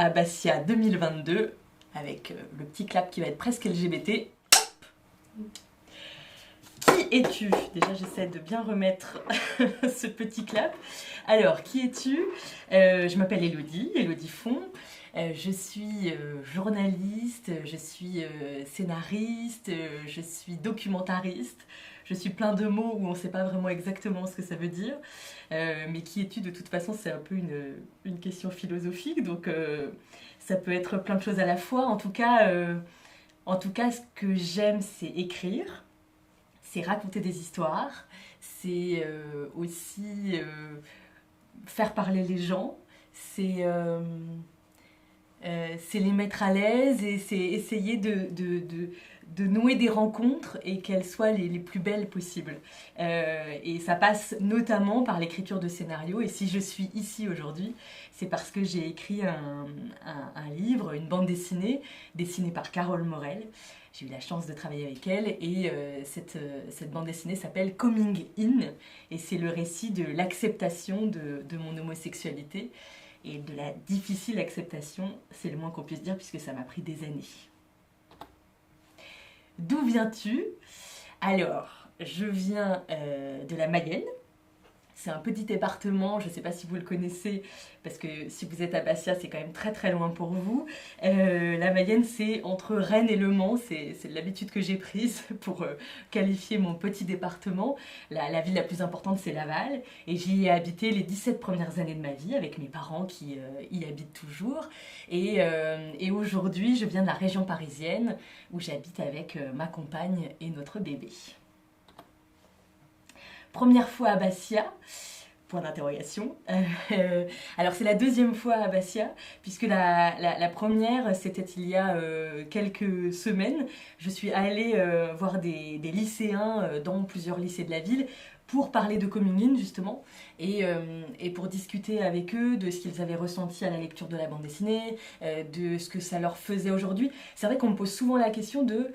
Abassia 2022 avec le petit clap qui va être presque LGBT. Hop. Qui es-tu? Déjà j'essaie de bien remettre ce petit clap. Alors, qui es-tu? Je m'appelle Elodie Font. Je suis journaliste, je suis scénariste, je suis documentariste. Je suis plein de mots où on ne sait pas vraiment exactement ce que ça veut dire. Mais qui es-tu? De toute façon, c'est un peu une question philosophique. Donc, ça peut être plein de choses à la fois. En tout cas, ce que j'aime, c'est écrire. C'est raconter des histoires. C'est aussi faire parler les gens. C'est les mettre à l'aise et c'est essayer de nouer des rencontres et qu'elles soient les plus belles possibles. Et ça passe notamment par l'écriture de scénarios. Et si je suis ici aujourd'hui, c'est parce que j'ai écrit un livre, une bande dessinée par Carole Morel. J'ai eu la chance de travailler avec elle et cette bande dessinée s'appelle Coming In et c'est le récit de l'acceptation de mon homosexualité. Et de la difficile acceptation, c'est le moins qu'on puisse dire puisque ça m'a pris des années. D'où viens-tu? Alors, je viens de la Mayenne. C'est un petit département, je ne sais pas si vous le connaissez, parce que si vous êtes à Bastia, c'est quand même très très loin pour vous. La Mayenne, c'est entre Rennes et Le Mans, c'est l'habitude que j'ai prise pour qualifier mon petit département. La ville la plus importante, c'est Laval, et j'y ai habité les 17 premières années de ma vie, avec mes parents qui y habitent toujours. Et aujourd'hui, je viens de la région parisienne, où j'habite avec ma compagne et notre bébé. Première fois à Bastia, point d'interrogation. Alors c'est la deuxième fois à Bastia, puisque la première c'était il y a quelques semaines. Je suis allée voir des lycéens dans plusieurs lycées de la ville pour parler de Coming In justement et pour discuter avec eux de ce qu'ils avaient ressenti à la lecture de la bande dessinée, de ce que ça leur faisait aujourd'hui. C'est vrai qu'on me pose souvent la question de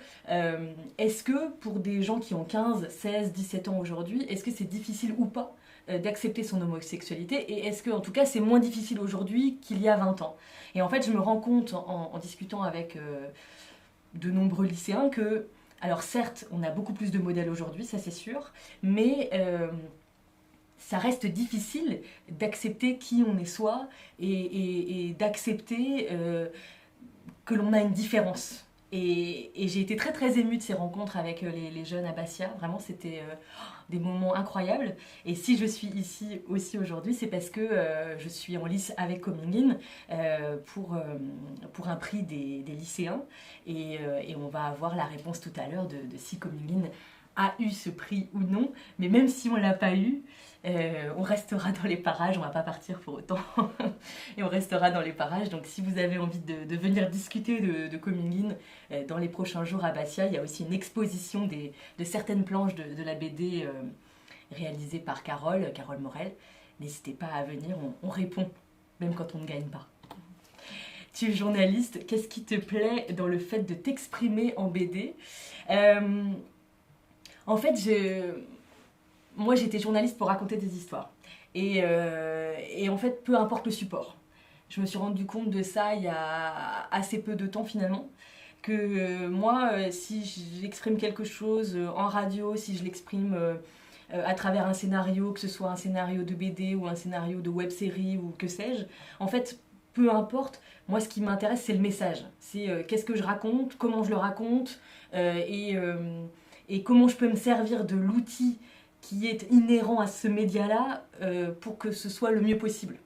est-ce que pour des gens qui ont 15, 16, 17 ans aujourd'hui, est-ce que c'est difficile ou pas d'accepter son homosexualité et est-ce que en tout cas c'est moins difficile aujourd'hui qu'il y a 20 ans. Et en fait je me rends compte en discutant avec de nombreux lycéens que alors certes, on a beaucoup plus de modèles aujourd'hui, ça c'est sûr, mais ça reste difficile d'accepter qui on est soi et d'accepter que l'on a une différence. Et j'ai été très très émue de ces rencontres avec les jeunes à Bastia, vraiment c'était des moments incroyables. Et si je suis ici aussi aujourd'hui, c'est parce que je suis en lice avec Coming In pour un prix des lycéens. Et on va avoir la réponse tout à l'heure de si Coming In a eu ce prix ou non. Mais même si on ne l'a pas eu, on restera dans les parages, on ne va pas partir pour autant. Et on restera dans les parages. Donc si vous avez envie de venir discuter de Coming In dans les prochains jours à Bastia, il y a aussi une exposition de certaines planches de la BD réalisée par Carole Morel. N'hésitez pas à venir, on répond, même quand on ne gagne pas. Tu es journaliste, qu'est-ce qui te plaît dans le fait de t'exprimer en BD? En fait, moi j'étais journaliste pour raconter des histoires. Et en fait, peu importe le support. Je me suis rendu compte de ça il y a assez peu de temps finalement. Que moi, si j'exprime quelque chose en radio, si je l'exprime à travers un scénario, que ce soit un scénario de BD ou un scénario de web-série ou que sais-je, en fait, peu importe, moi ce qui m'intéresse c'est le message. C'est qu'est-ce que je raconte, comment je le raconte et comment je peux me servir de l'outil qui est inhérent à ce média-là pour que ce soit le mieux possible.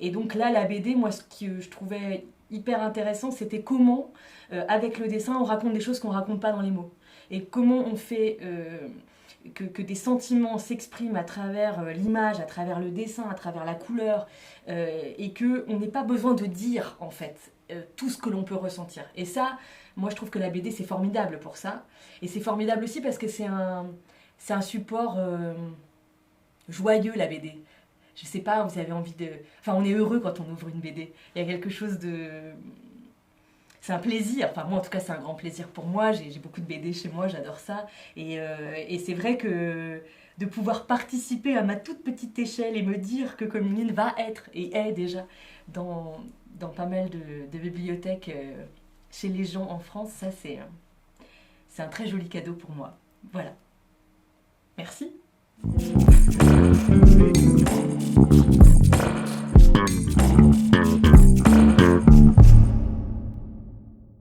Et donc là, la BD, moi ce que je trouvais hyper intéressant, c'était comment, avec le dessin, on raconte des choses qu'on ne raconte pas dans les mots. Et comment on fait que des sentiments s'expriment à travers l'image, à travers le dessin, à travers la couleur, et qu'on n'ait pas besoin de dire, en fait, tout ce que l'on peut ressentir. Et ça, moi je trouve que la BD, c'est formidable pour ça. Et c'est formidable aussi parce que c'est un support joyeux, la BD. Je sais pas, vous avez envie de... Enfin, on est heureux quand on ouvre une BD. Il y a quelque chose de... C'est un plaisir, enfin moi en tout cas c'est un grand plaisir pour moi, j'ai beaucoup de BD chez moi, j'adore ça. Et c'est vrai que de pouvoir participer à ma toute petite échelle et me dire que Coming In va être et est déjà dans dans pas mal de bibliothèques chez les gens en France. Ça, c'est un très joli cadeau pour moi. Voilà. Merci.